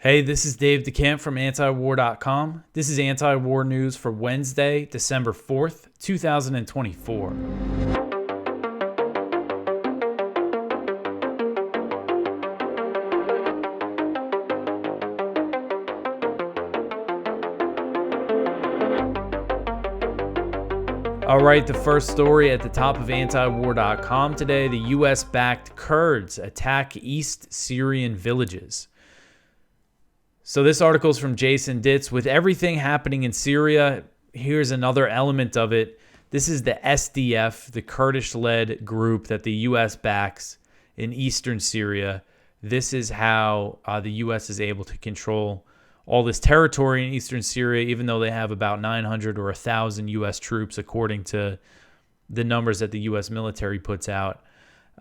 Hey, this is Dave DeCamp from antiwar.com. This is anti-war news for Wednesday, December 4th, 2024. All right, the first story at the top of antiwar.com today, the U.S.-backed Kurds attack East Syrian villages. So this article is from Jason Ditz. With everything happening in Syria, here's another element of it. This is the SDF, the Kurdish-led group that the U.S. backs in eastern Syria. This is how the U.S. is able to control all this territory in eastern Syria, even though they have about 900 or 1,000 U.S. troops, according to the numbers that the U.S. military puts out.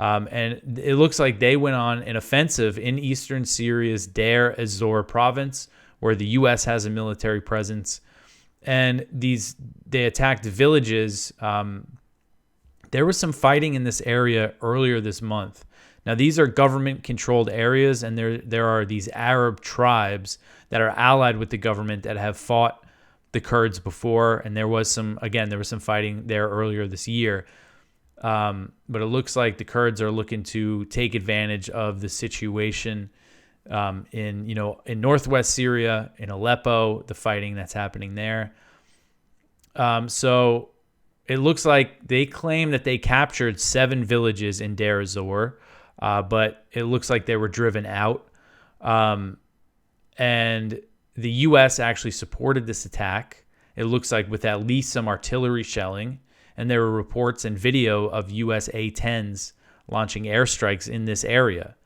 And it looks like they went on an offensive in eastern Syria's Deir ez-Zor province, where the U.S. has a military presence. And they attacked villages. There was some fighting in this area earlier this month. Now, these are government-controlled areas, and there are these Arab tribes that are allied with the government that have fought the Kurds before. And there was some fighting there earlier this year. But it looks like the Kurds are looking to take advantage of the situation in northwest Syria, in Aleppo, the fighting that's happening there. So it looks like they claim that they captured 7 villages in Deir ez-Zor, but it looks like they were driven out. And the U.S. actually supported this attack. It looks like with at least some artillery shelling. And there were reports and video of U.S. A-10s launching airstrikes in this area.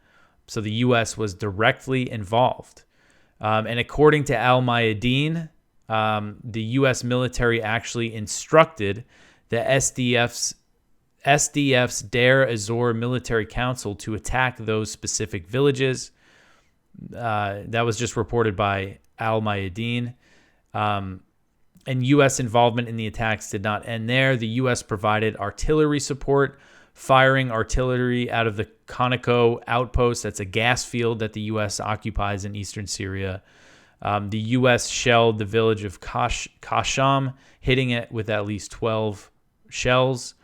So the U.S. was directly involved. And according to Al-Mayadeen, the U.S. military actually instructed the SDF's Deir ez-Zor Military Council to attack those specific villages. That was just reported by Al-Mayadeen. And U.S. involvement in the attacks did not end there. The U.S. provided artillery support, firing artillery out of the Conoco outpost. That's a gas field that the U.S. occupies in eastern Syria. The U.S. shelled the village of Kasham, hitting it with at least 12 shells.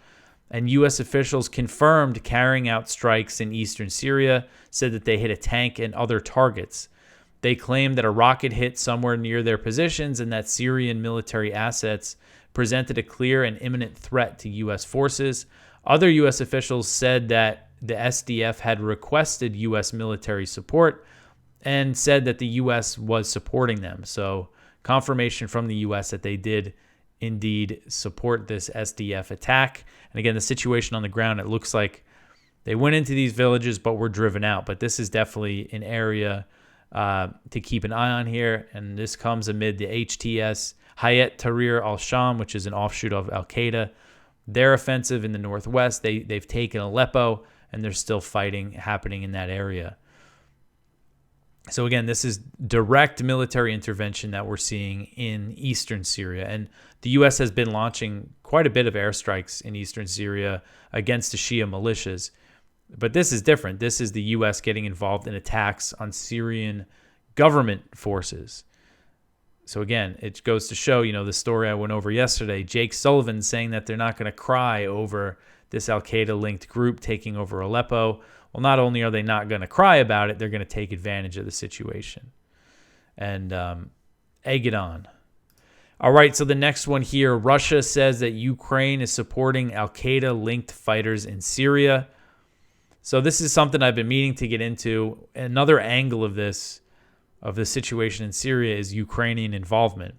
And U.S. officials confirmed carrying out strikes in eastern Syria, said that they hit a tank and other targets. They claimed that a rocket hit somewhere near their positions and that Syrian military assets presented a clear and imminent threat to U.S. forces. Other U.S. officials said that the SDF had requested U.S. military support and said that the U.S. was supporting them. So confirmation from the U.S. that they did indeed support this SDF attack. And again, the situation on the ground, it looks like they went into these villages but were driven out. But this is definitely an area to keep an eye on here, and this comes amid the HTS, Hayat Tahrir al-Sham, which is an offshoot of Al-Qaeda. Their offensive in the northwest, they've taken Aleppo, and there's still fighting happening in that area. So again, this is direct military intervention that we're seeing in eastern Syria, and the U.S. has been launching quite a bit of airstrikes in eastern Syria against the Shia militias. But this is different. This is the U.S. getting involved in attacks on Syrian government forces. So again, it goes to show, the story I went over yesterday, Jake Sullivan saying that they're not going to cry over this Al-Qaeda-linked group taking over Aleppo. Well, not only are they not going to cry about it, they're going to take advantage of the situation and egg it on. All right, so the next one here, Russia says that Ukraine is supporting Al-Qaeda-linked fighters in Syria. So this is something I've been meaning to get into. Another angle of the situation in Syria is Ukrainian involvement.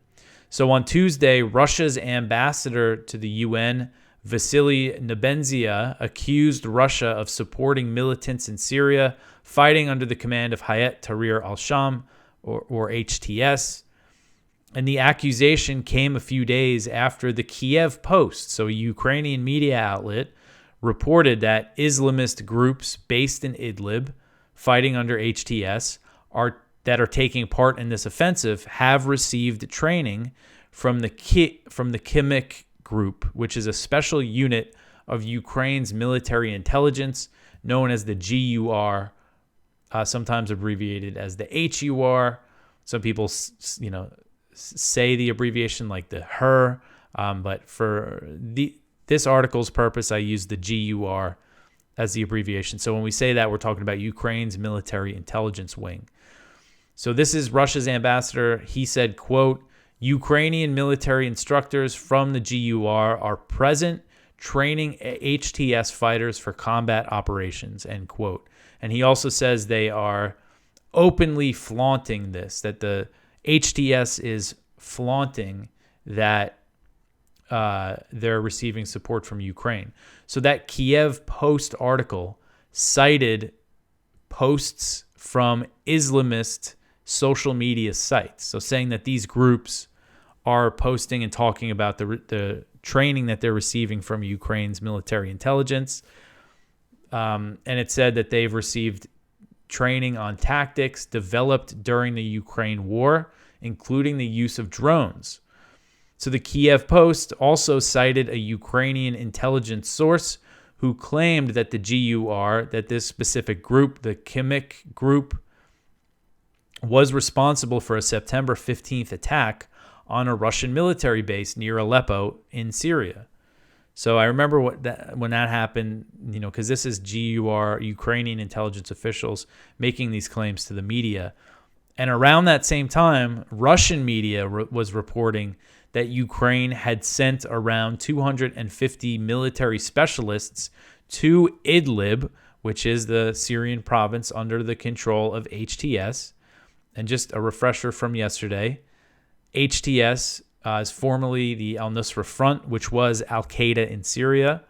So on Tuesday, Russia's ambassador to the UN, Vasily Nebenzia, accused Russia of supporting militants in Syria fighting under the command of Hayat Tahrir al-Sham, or HTS. And the accusation came a few days after the Kiev Post, so a Ukrainian media outlet, reported that Islamist groups based in Idlib, fighting under HTS, that are taking part in this offensive have received training from the Kimik Group, which is a special unit of Ukraine's military intelligence known as the GUR, sometimes abbreviated as the HUR. Some people, say the abbreviation like the HER, but for this article's purpose, I use the GUR as the abbreviation. So when we say that, we're talking about Ukraine's military intelligence wing. So this is Russia's ambassador. He said, quote, Ukrainian military instructors from the GUR are present training HTS fighters for combat operations, end quote. And he also says they are openly flaunting this, that the HTS is flaunting that they're receiving support from Ukraine. So that Kiev Post article cited posts from Islamist social media sites. So saying that these groups are posting and talking about the training that they're receiving from Ukraine's military intelligence. And it said that they've received training on tactics developed during the Ukraine war, including the use of drones. So the Kiev Post also cited a Ukrainian intelligence source who claimed that the GUR, that this specific group, the Kimmich group, was responsible for a September 15th attack on a Russian military base near Aleppo in Syria. So I remember when that happened, because this is GUR, Ukrainian intelligence officials, making these claims to the media. And around that same time, Russian media was reporting that Ukraine had sent around 250 military specialists to Idlib, which is the Syrian province under the control of HTS. And just a refresher from yesterday, HTS is formerly the al-Nusra Front, which was Al-Qaeda in Syria.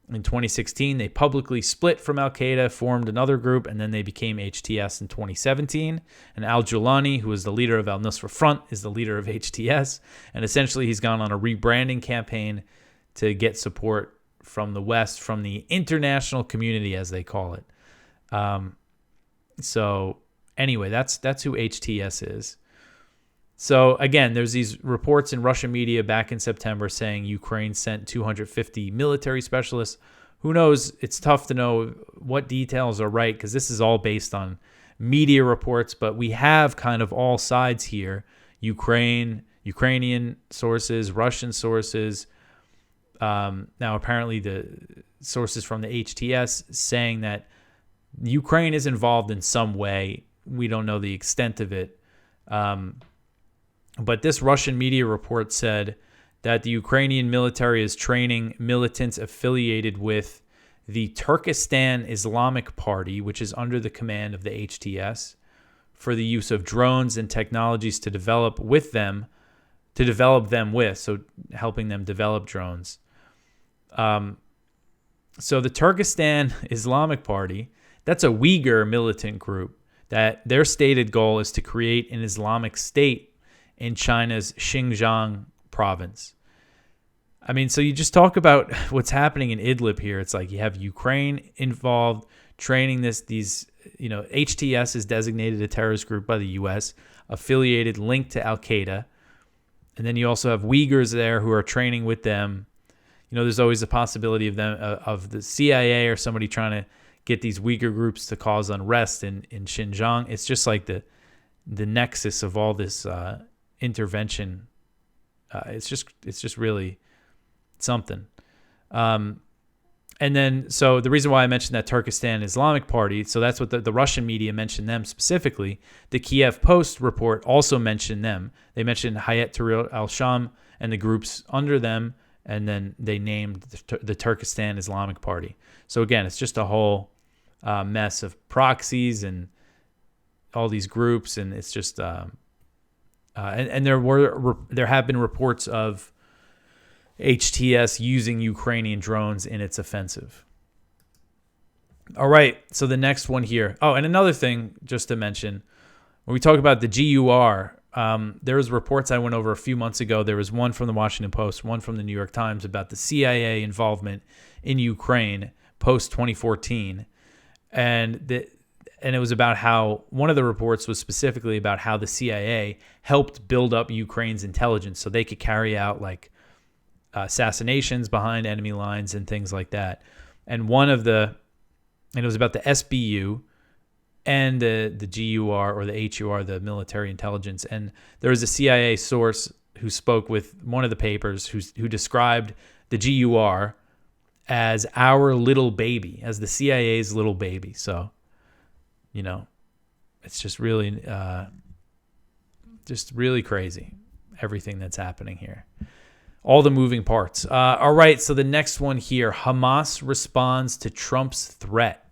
In 2016, they publicly split from Al-Qaeda, formed another group, and then they became HTS in 2017. And al-Julani, who is the leader of al-Nusra Front, is the leader of HTS. And essentially, he's gone on a rebranding campaign to get support from the West, from the international community, as they call it. So anyway, that's who HTS is. So again, there's these reports in Russian media back in September saying Ukraine sent 250 military specialists. Who knows? It's tough to know what details are right because this is all based on media reports, but we have kind of all sides here. Ukrainian sources, Russian sources. Now apparently the sources from the HTS saying that Ukraine is involved in some way. We don't know the extent of it. But this Russian media report said that the Ukrainian military is training militants affiliated with the Turkestan Islamic Party, which is under the command of the HTS, for the use of drones and technologies to develop them with, so helping them develop drones. So the Turkestan Islamic Party, that's a Uyghur militant group that their stated goal is to create an Islamic state in China's Xinjiang province. I mean, so you just talk about what's happening in Idlib here. It's like you have Ukraine involved training these, HTS is designated a terrorist group by the U.S., affiliated, linked to Al-Qaeda. And then you also have Uyghurs there who are training with them. There's always a possibility of the CIA or somebody trying to get these Uyghur groups to cause unrest in Xinjiang. It's just like the nexus of all this intervention. It's just really something. And then, so the reason why I mentioned that Turkestan Islamic Party, so that's what the Russian media mentioned them specifically. The Kiev Post report also mentioned them. They mentioned Hayat Tahrir al-Sham and the groups under them, and then they named the Turkestan Islamic Party. So again, it's just a whole mess of proxies and all these groups, and it's just and there have been reports of HTS using Ukrainian drones in its offensive. All right, so the next one here. Oh, and another thing just to mention, when we talk about the GUR, there was reports I went over a few months ago. There was one from the Washington Post, one from the New York Times about the CIA involvement in Ukraine post 2014, and it was about how one of the reports was specifically about how the CIA helped build up Ukraine's intelligence so they could carry out like assassinations behind enemy lines and things like that. And it was about the SBU and the GUR or the HUR, the military intelligence. And there was a CIA source who spoke with one of the papers who described the GUR as our little baby, as the CIA's little baby. So, it's just really crazy, everything that's happening here. All the moving parts. All right, so the next one here, Hamas responds to Trump's threat.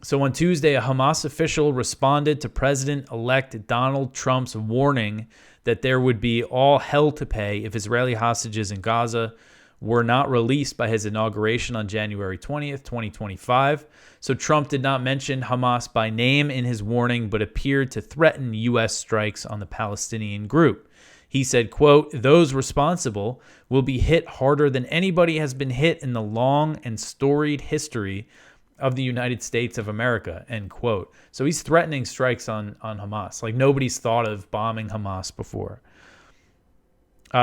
So on Tuesday, a Hamas official responded to President-elect Donald Trump's warning that there would be all hell to pay if Israeli hostages in Gaza were not released by his inauguration on January 20th, 2025. So Trump did not mention Hamas by name in his warning, but appeared to threaten U.S. strikes on the Palestinian group. He said, quote, "Those responsible will be hit harder than anybody has been hit in the long and storied history of the United States of America," end quote. So he's threatening strikes on Hamas. Like nobody's thought of bombing Hamas before.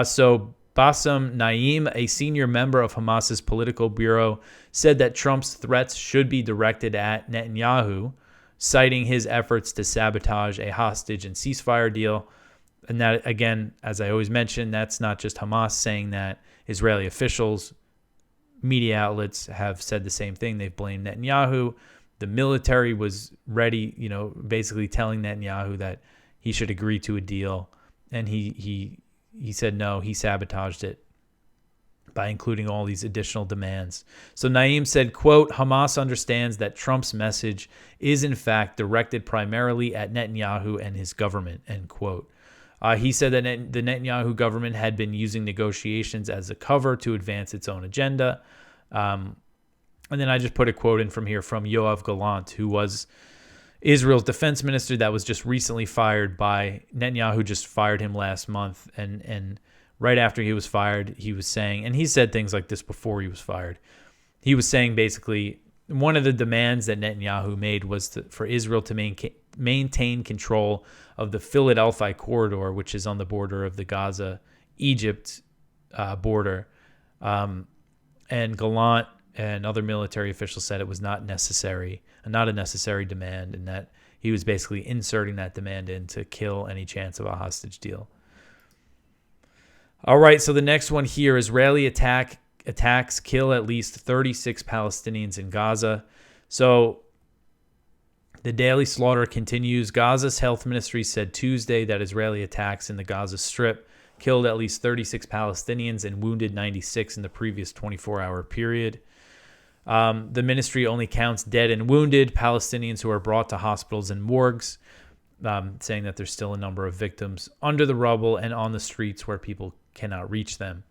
So Bassem Naim, a senior member of Hamas's political bureau, said that Trump's threats should be directed at Netanyahu, citing his efforts to sabotage a hostage and ceasefire deal. And that, again, as I always mention, that's not just Hamas saying that. Israeli officials, media outlets have said the same thing. They've blamed Netanyahu. The military was ready, basically telling Netanyahu that he should agree to a deal. And he said no, he sabotaged it by including all these additional demands. So Naim said, quote, "Hamas understands that Trump's message is in fact directed primarily at Netanyahu and his government," end quote. He said that the Netanyahu government had been using negotiations as a cover to advance its own agenda. And then I just put a quote in from here from Yoav Gallant, who was Israel's defense minister that was just recently fired by Netanyahu. Just fired him last month. And right after he was fired, he was saying, and he said things like this before he was fired. He was saying basically one of the demands that Netanyahu made was for Israel to maintain control of the Philadelphia corridor, which is on the border of the Gaza-Egypt border. And Gallant and other military officials said it was not a necessary demand, and that he was basically inserting that demand in to kill any chance of a hostage deal. All right, so the next one here, Israeli attacks kill at least 36 Palestinians in Gaza. So the daily slaughter continues. Gaza's health ministry said Tuesday that Israeli attacks in the Gaza Strip killed at least 36 Palestinians and wounded 96 in the previous 24-hour period. The ministry only counts dead and wounded Palestinians who are brought to hospitals and morgues, saying that there's still a number of victims under the rubble and on the streets where people cannot reach them.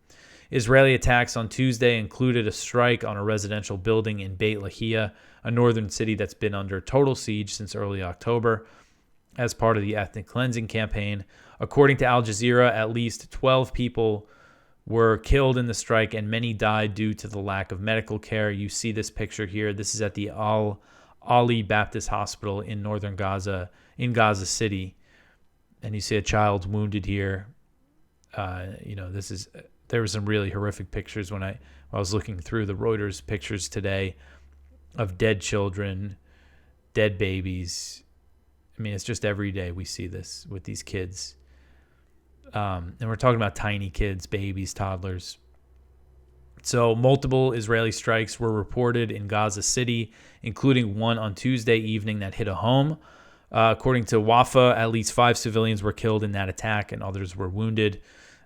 Israeli attacks on Tuesday included a strike on a residential building in Beit Lahia, a northern city that's been under total siege since early October as part of the ethnic cleansing campaign. According to Al Jazeera, at least 12 people were killed in the strike and many died due to the lack of medical care. You see this picture here. This is at the Al-Ali Baptist Hospital in northern Gaza, in Gaza City. And you see a child wounded here. There were some really horrific pictures when I was looking through the Reuters pictures today of dead children, dead babies. I mean, it's just every day we see this with these kids. And we're talking about tiny kids, babies, toddlers. So multiple Israeli strikes were reported in Gaza City, including one on Tuesday evening that hit a home. According to Wafa, at least 5 civilians were killed in that attack and others were wounded.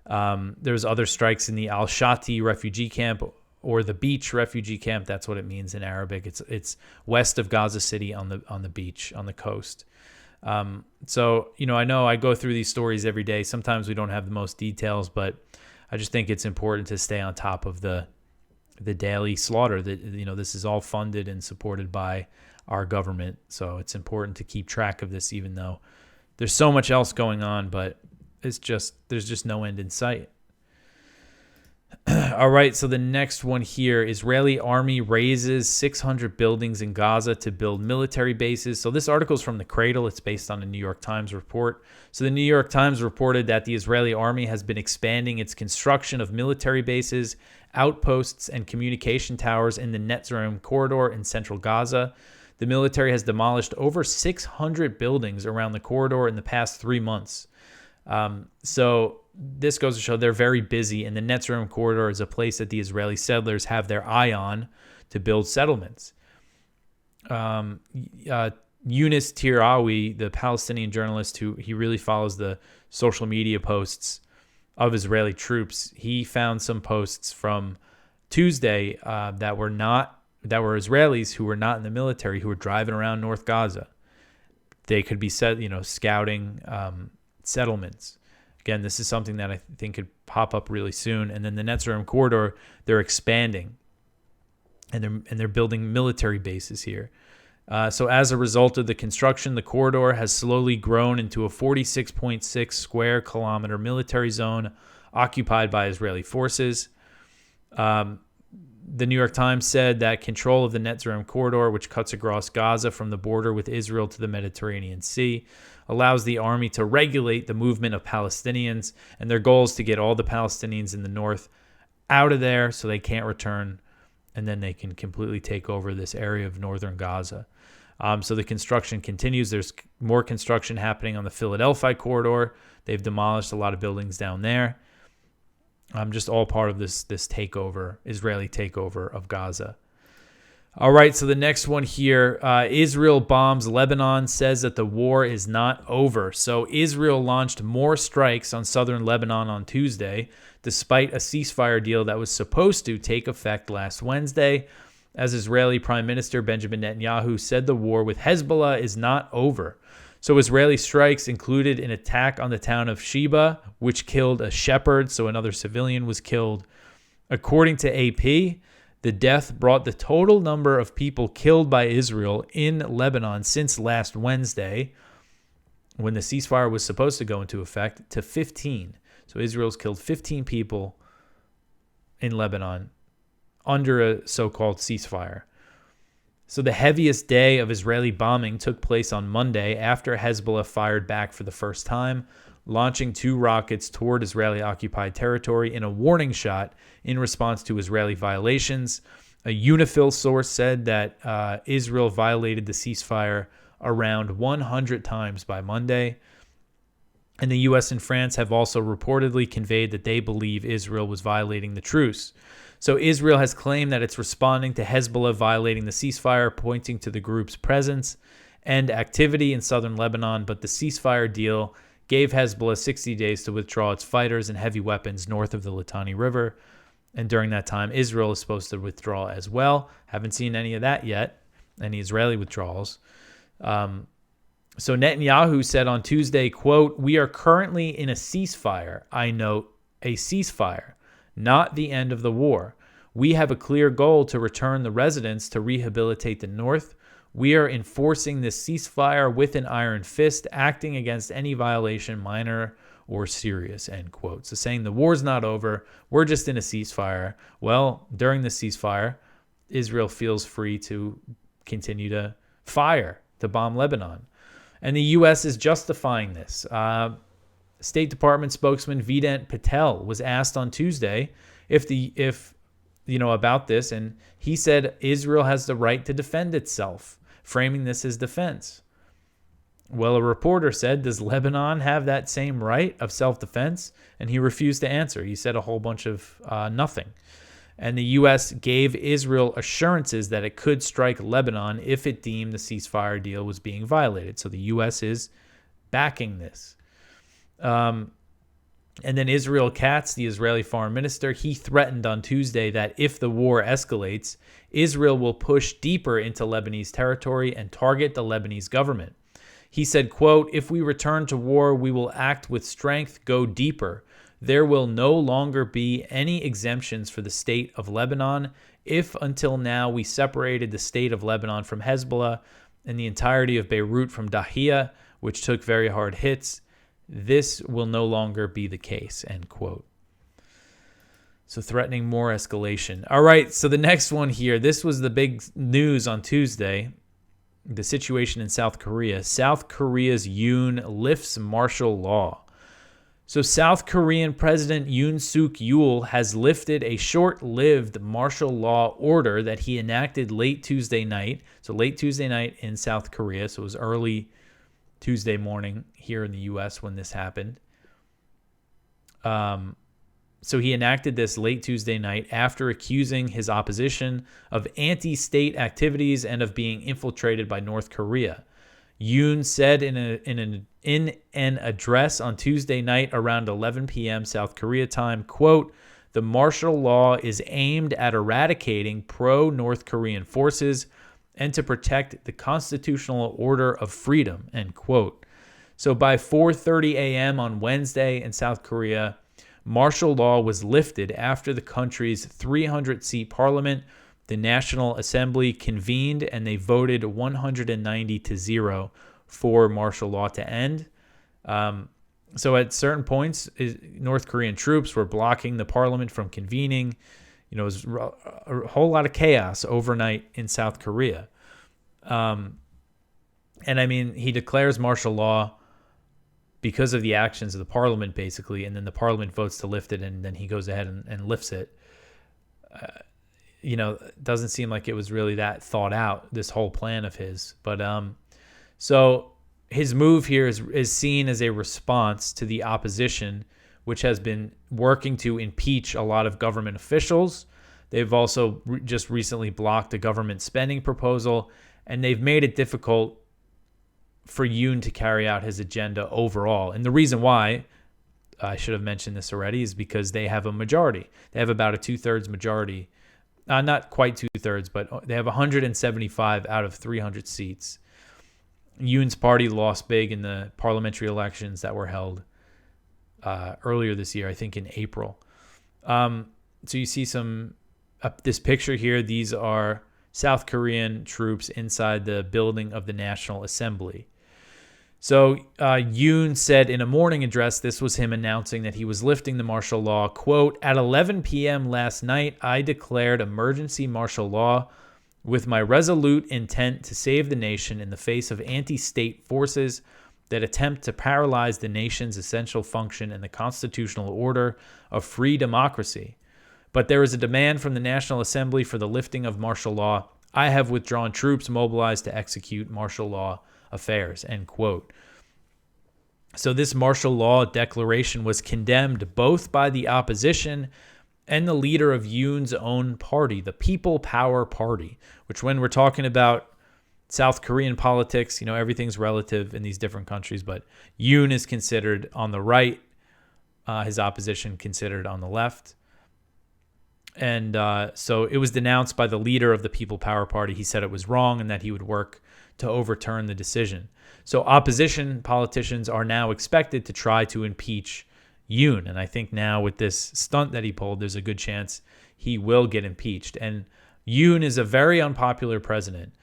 There's other strikes in the Al-Shati refugee camp, or the beach refugee camp. That's what it means in Arabic. It's west of Gaza City on the beach, on the coast. So, I know I go through these stories every day. Sometimes we don't have the most details, but I just think it's important to stay on top of the daily slaughter. That this is all funded and supported by our government. So it's important to keep track of this, even though there's so much else going on, but there's just no end in sight. All right, so the next one here, Israeli army razes 600 buildings in Gaza to build military bases. So this article is from The Cradle. It's based on a New York Times report. So the New York Times reported that the Israeli army has been expanding its construction of military bases, outposts, and communication towers in the Netzarim corridor in central Gaza. the military has demolished over 600 buildings around the corridor in the past 3 months. So this goes to show they're very busy, and the Netzarim corridor is a place that the Israeli settlers have their eye on to build settlements. Yunus Tirawi, the Palestinian journalist he really follows the social media posts of Israeli troops, he found some posts from Tuesday that were Israelis who were not in the military, who were driving around North Gaza. They could be scouting settlements. Again, this is something that I think could pop up really soon. And then the Netzarim corridor, they're expanding, and they're building military bases here. So as a result of the construction, the corridor has slowly grown into a 46.6 square kilometer military zone occupied by Israeli forces. The New York Times said that control of the Netzarim corridor, which cuts across Gaza from the border with Israel to the Mediterranean Sea, allows the army to regulate the movement of Palestinians, and their goal is to get all the Palestinians in the north out of there so they can't return, and then they can completely take over this area of northern Gaza. So the construction continues. There's more construction happening on the Philadelphia corridor. They've demolished a lot of buildings down there. Just all part of this takeover, Israeli takeover of Gaza. All right, so the next one here, Israel bombs Lebanon, says that the war is not over. So Israel launched more strikes on southern Lebanon on Tuesday, despite a ceasefire deal that was supposed to take effect last Wednesday, as Israeli Prime Minister Benjamin Netanyahu said the war with Hezbollah is not over. So Israeli strikes included an attack on the town of Sheba, which killed a shepherd, so another civilian was killed. According to AP, the death brought the total number of people killed by Israel in Lebanon since last Wednesday, when the ceasefire was supposed to go into effect, to 15. So Israel's killed 15 people in Lebanon under a so-called ceasefire. So the heaviest day of Israeli bombing took place on Monday after Hezbollah fired back for the first time, launching 2 rockets toward Israeli-occupied territory in a warning shot in response to Israeli violations. A UNIFIL source said that Israel violated the ceasefire around 100 times by Monday. And the U.S. and France have also reportedly conveyed that they believe Israel was violating the truce. So Israel has claimed that it's responding to Hezbollah violating the ceasefire, pointing to the group's presence and activity in southern Lebanon, but the ceasefire deal gave Hezbollah 60 days to withdraw its fighters and heavy weapons north of the Litani River. And during that time, Israel is supposed to withdraw as well. Haven't seen any of that yet, any Israeli withdrawals. So Netanyahu said on Tuesday, quote, "We are currently in a ceasefire. I note, a ceasefire, not the end of the war. We have a clear goal to return the residents to rehabilitate the north. We are enforcing this ceasefire with an iron fist, acting against any violation, minor or serious," end quote. So saying the war's not over, we're just in a ceasefire. Well, during the ceasefire, Israel feels free to continue to fire, to bomb Lebanon. And the U.S. is justifying this. State Department spokesman Vedant Patel was asked on Tuesday about this, and he said Israel has the right to defend itself, framing this as defense. Well, a reporter said, does Lebanon have that same right of self-defense? And he refused to answer. He said a whole bunch of nothing. And the U.S. gave Israel assurances that it could strike Lebanon if it deemed the ceasefire deal was being violated. So the U.S. is backing this. And then Israel Katz, the Israeli foreign minister, he threatened on Tuesday that if the war escalates, Israel will push deeper into Lebanese territory and target the Lebanese government. He said, quote, "If we return to war, we will act with strength, go deeper. There will no longer be any exemptions for the state of Lebanon. If until now we separated the state of Lebanon from Hezbollah and the entirety of Beirut from Dahiya, which took very hard hits, this will no longer be the case," end quote. So threatening more escalation. All right, so the next one here, this was the big news on Tuesday, the situation in South Korea. South Korea's Yoon lifts martial law. So South Korean President Yoon Suk Yeol has lifted a short-lived martial law order that he enacted late Tuesday night. So late Tuesday night in South Korea. So it was early Tuesday morning here in the U.S. when this happened. So he enacted this late Tuesday night after accusing his opposition of anti-state activities and of being infiltrated by North Korea. Yoon said in an address on Tuesday night around 11 p.m. South Korea time, quote, "The martial law is aimed at eradicating pro-North Korean forces and to protect the constitutional order of freedom," end quote. So by 4:30 a.m. on Wednesday in South Korea, martial law was lifted after the country's 300-seat parliament, the National Assembly, convened, and they voted 190-0 for martial law to end. So at certain points, North Korean troops were blocking the parliament from convening. It was a whole lot of chaos overnight in South Korea. And I mean, he declares martial law because of the actions of the parliament, basically, and then the parliament votes to lift it, and then he goes ahead and lifts it. It doesn't seem like it was really that thought out, this whole plan of his. But so his move here is seen as a response to the opposition, which has been working to impeach a lot of government officials. They've also just recently blocked a government spending proposal, and they've made it difficult for Yoon to carry out his agenda overall. And the reason why, I should have mentioned this already, is because they have a majority. They have about a 2/3 majority. Not quite 2/3, but they have 175 out of 300 seats. Yoon's party lost big in the parliamentary elections that were held earlier this year, I think in April. So you see this picture here. These are South Korean troops inside the building of the National Assembly. So Yoon said in a morning address, this was him announcing that he was lifting the martial law, quote, "At 11 p.m. last night, I declared emergency martial law with my resolute intent to save the nation in the face of anti-state forces that attempt to paralyze the nation's essential function and the constitutional order of free democracy. But there is a demand from the National Assembly for the lifting of martial law. I have withdrawn troops mobilized to execute martial law affairs," end quote. So this martial law declaration was condemned both by the opposition and the leader of Yoon's own party, the People Power Party, which when we're talking about South Korean politics, everything's relative in these different countries, but Yoon is considered on the right, his opposition considered on the left. And so it was denounced by the leader of the People Power Party. He said it was wrong and that he would work to overturn the decision. So opposition politicians are now expected to try to impeach Yoon. And I think now with this stunt that he pulled, there's a good chance he will get impeached. And Yoon is a very unpopular president.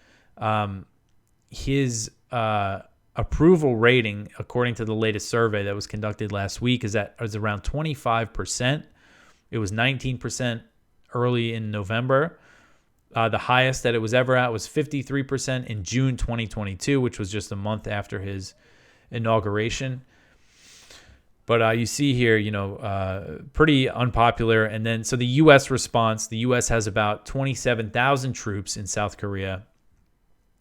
His approval rating, according to the latest survey that was conducted last week, is around 25%. It was 19% early in November. The highest that it was ever at was 53% in June 2022, which was just a month after his inauguration. But you see here, pretty unpopular. And then, so the U.S. response, the U.S. has about 27,000 troops in South Korea.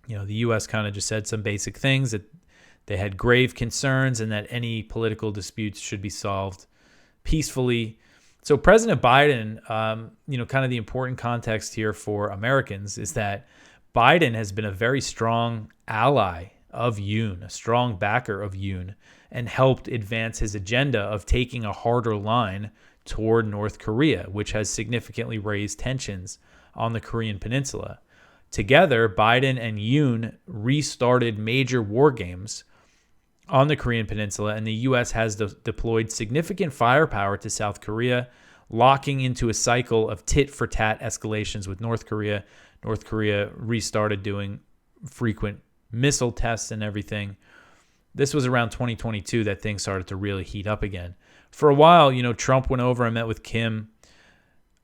The U.S. kind of just said some basic things, that they had grave concerns and that any political disputes should be solved peacefully. So President Biden, kind of the important context here for Americans is that Biden has been a very strong ally of Yoon, a strong backer of Yoon, and helped advance his agenda of taking a harder line toward North Korea, which has significantly raised tensions on the Korean Peninsula. Together, Biden and Yoon restarted major war games on the Korean Peninsula, and the U.S. has deployed significant firepower to South Korea, locking into a cycle of tit-for-tat escalations with North Korea. North Korea restarted doing frequent missile tests and everything. This was around 2022 that things started to really heat up again. For a while, Trump went over and met with Kim.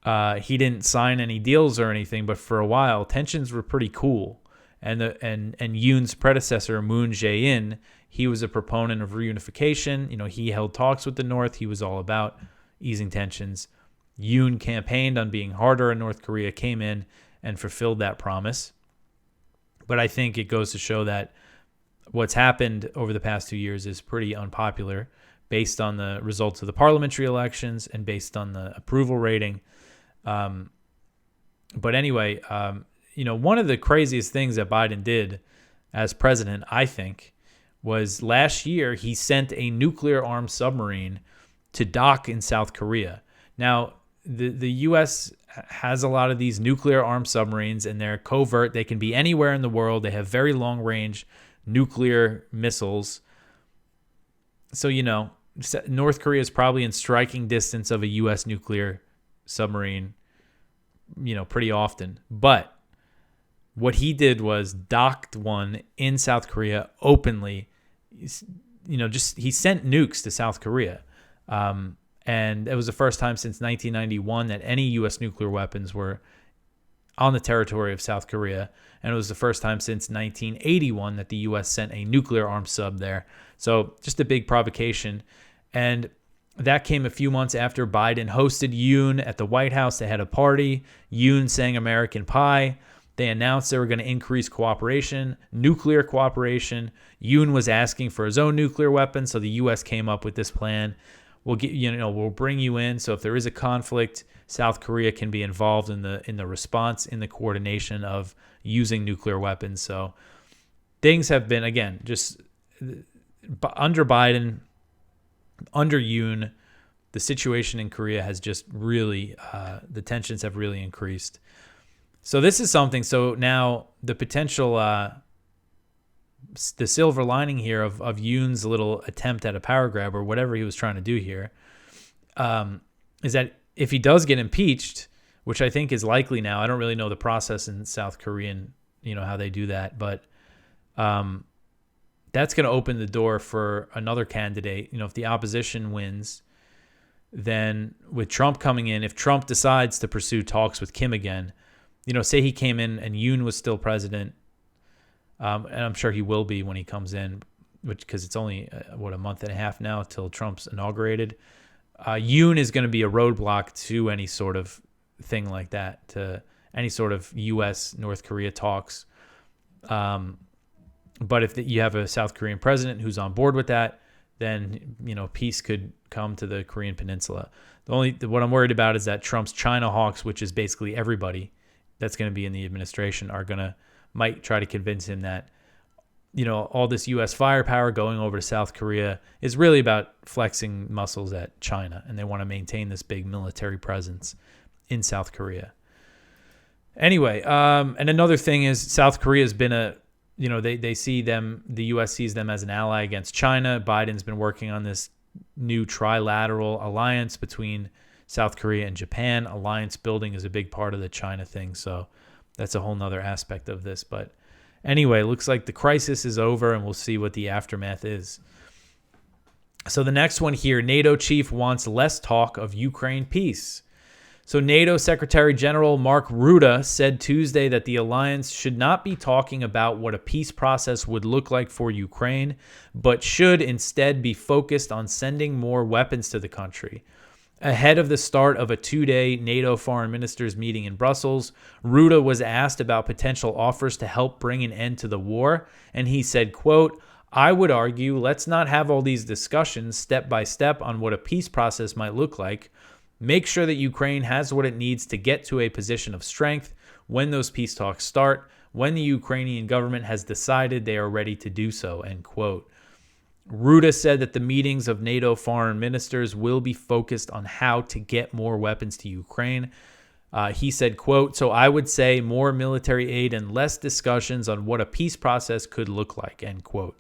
He didn't sign any deals or anything, but for a while, tensions were pretty cool. And Yoon's predecessor, Moon Jae-in, he was a proponent of reunification. He held talks with the North. He was all about easing tensions. Yoon campaigned on being harder on North Korea, came in and fulfilled that promise. But I think it goes to show that what's happened over the past 2 years is pretty unpopular based on the results of the parliamentary elections and based on the approval rating. But anyway, one of the craziest things that Biden did as president, I think, was last year he sent a nuclear-armed submarine to dock in South Korea. Now, the U.S. has a lot of these nuclear-armed submarines, and they're covert. They can be anywhere in the world. They have very long-range nuclear missiles. So, North Korea is probably in striking distance of a U.S. nuclear submarine, pretty often. But what he did was docked one in South Korea openly. He sent nukes to South Korea. And it was the first time since 1991 that any U.S. nuclear weapons were on the territory of South Korea. And it was the first time since 1981 that the U.S. sent a nuclear-armed sub there. So just a big provocation. And that came a few months after Biden hosted Yoon at the White House. They had a party. Yoon sang American Pie. They announced they were going to increase cooperation, nuclear cooperation. Yoon was asking for his own nuclear weapons, so the U.S. came up with this plan. We'll bring you in. So if there is a conflict, South Korea can be involved in the response, in the coordination of using nuclear weapons. So things have been, again, just under Biden, under Yoon, the situation in Korea has just really, the tensions have really increased. So this is something. So now the potential, the silver lining here of Yoon's little attempt at a power grab or whatever he was trying to do here, is that if he does get impeached, which I think is likely now, I don't really know the process in South Korean, how they do that, but that's going to open the door for another candidate. If the opposition wins, then with Trump coming in, if Trump decides to pursue talks with Kim again, say he came in and Yoon was still president, and I'm sure he will be when he comes in, because it's only, a month and a half now till Trump's inaugurated. Yoon is going to be a roadblock to any sort of thing like that, to any sort of U.S.-North Korea talks. But if you have a South Korean president who's on board with that, then, peace could come to the Korean Peninsula. What I'm worried about is that Trump's China hawks, which is basically everybody that's going to be in the administration, might try to convince him that, all this U.S. firepower going over to South Korea is really about flexing muscles at China, and they want to maintain this big military presence in South Korea. Anyway, and another thing is South Korea has been they see them, the U.S. sees them as an ally against China. Biden's been working on this new trilateral alliance between South Korea and Japan. Alliance building is a big part of the China thing, so that's a whole nother aspect of this. But anyway, it looks like the crisis is over, and we'll see what the aftermath is. So the next one here, NATO chief wants less talk of Ukraine peace. So NATO Secretary General Mark Rutte said Tuesday that the alliance should not be talking about what a peace process would look like for Ukraine, but should instead be focused on sending more weapons to the country. Ahead of the start of a 2-day NATO foreign ministers meeting in Brussels, Rutte was asked about potential offers to help bring an end to the war, and he said, quote, "I would argue let's not have all these discussions step by step on what a peace process might look like. Make sure that Ukraine has what it needs to get to a position of strength when those peace talks start, when the Ukrainian government has decided they are ready to do so," end quote. Rutte said that the meetings of NATO foreign ministers will be focused on how to get more weapons to Ukraine. He said, quote, "So I would say more military aid and less discussions on what a peace process could look like," end quote.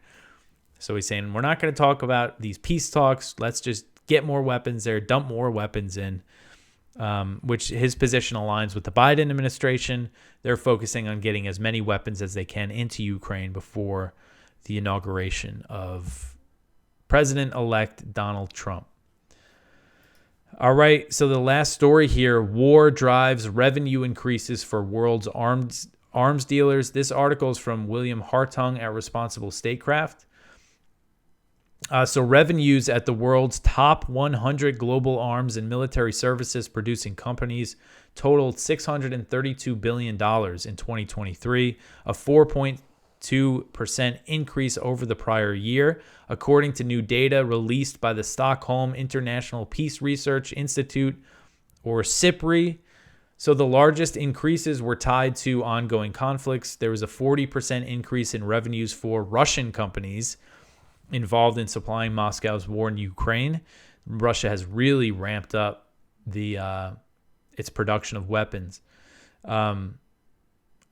So he's saying, we're not going to talk about these peace talks. Let's just get more weapons there, dump more weapons in, which his position aligns with the Biden administration. They're focusing on getting as many weapons as they can into Ukraine before the inauguration of President-elect Donald Trump. All right, so the last story here, war drives revenue increases for world's arms dealers. This article is from William Hartung at Responsible Statecraft. So revenues at the world's top 100 global arms and military services producing companies totaled $632 billion in 2023, a 4.2% increase over the prior year, according to new data released by the Stockholm International Peace Research Institute, or SIPRI. So the largest increases were tied to ongoing conflicts. There was a 40% increase in revenues for Russian companies involved in supplying Moscow's war in Ukraine. Russia has really ramped up its production of weapons.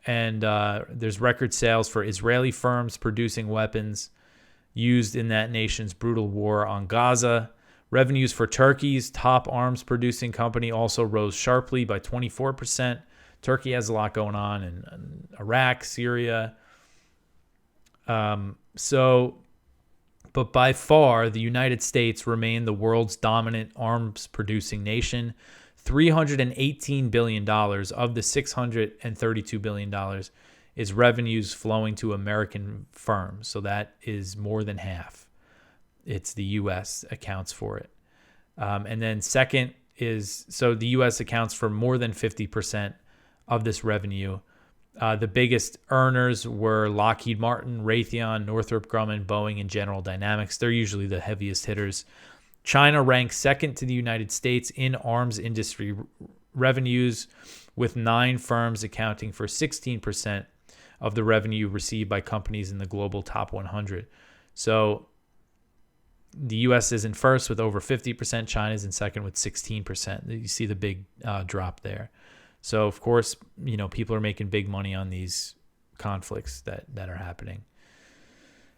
There's record sales for Israeli firms producing weapons used in that nation's brutal war on Gaza. Revenues for Turkey's top arms producing company also rose sharply by 24%. Turkey has a lot going on in Iraq, Syria. But by far, the United States remained the world's dominant arms producing nation. $318 billion of the $632 billion is revenues flowing to American firms. So that is more than half. It's the U.S. accounts for it. And then second is, so the U.S. accounts for more than 50% of this revenue. The biggest earners were Lockheed Martin, Raytheon, Northrop Grumman, Boeing, and General Dynamics. They're usually the heaviest hitters. China ranks second to the United States in arms industry revenues, with 9 firms accounting for 16% of the revenue received by companies in the global top 100. So the U.S. is in first with over 50%. China is in second with 16%. You see the big drop there. So, of course, people are making big money on these conflicts that are happening.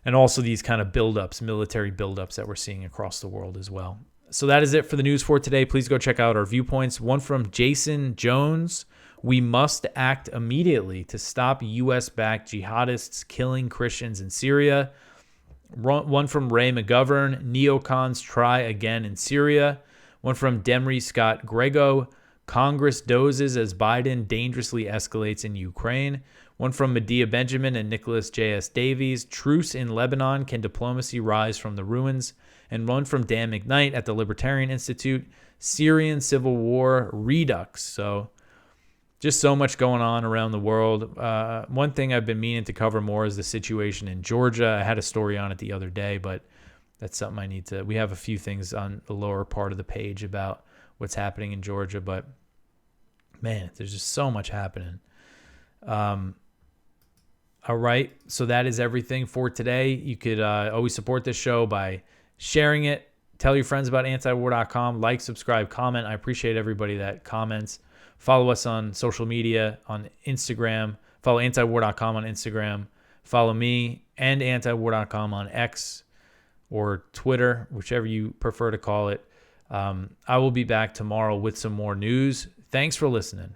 And also these kind of buildups, military buildups that we're seeing across the world as well. So that is it for the news for today. Please go check out our viewpoints. One from Jason Jones. We must act immediately to stop U.S.-backed jihadists killing Christians in Syria. One from Ray McGovern. Neocons try again in Syria. One from Demry Scott Grego. Congress dozes as Biden dangerously escalates in Ukraine. One from Medea Benjamin and Nicholas J.S. Davies. Truce in Lebanon. Can diplomacy rise from the ruins? And one from Dan McKnight at the Libertarian Institute. Syrian civil war redux. So just so much going on around the world. One thing I've been meaning to cover more is the situation in Georgia. I had a story on it the other day, but that's something I need to... We have a few things on the lower part of the page about what's happening in Georgia, but man, there's just so much happening. All right, so that is everything for today. You could always support this show by sharing it. Tell your friends about antiwar.com. Like, subscribe, comment. I appreciate everybody that comments. Follow us on social media, on Instagram. Follow antiwar.com on Instagram. Follow me and antiwar.com on X or Twitter, whichever you prefer to call it. I will be back tomorrow with some more news. Thanks for listening.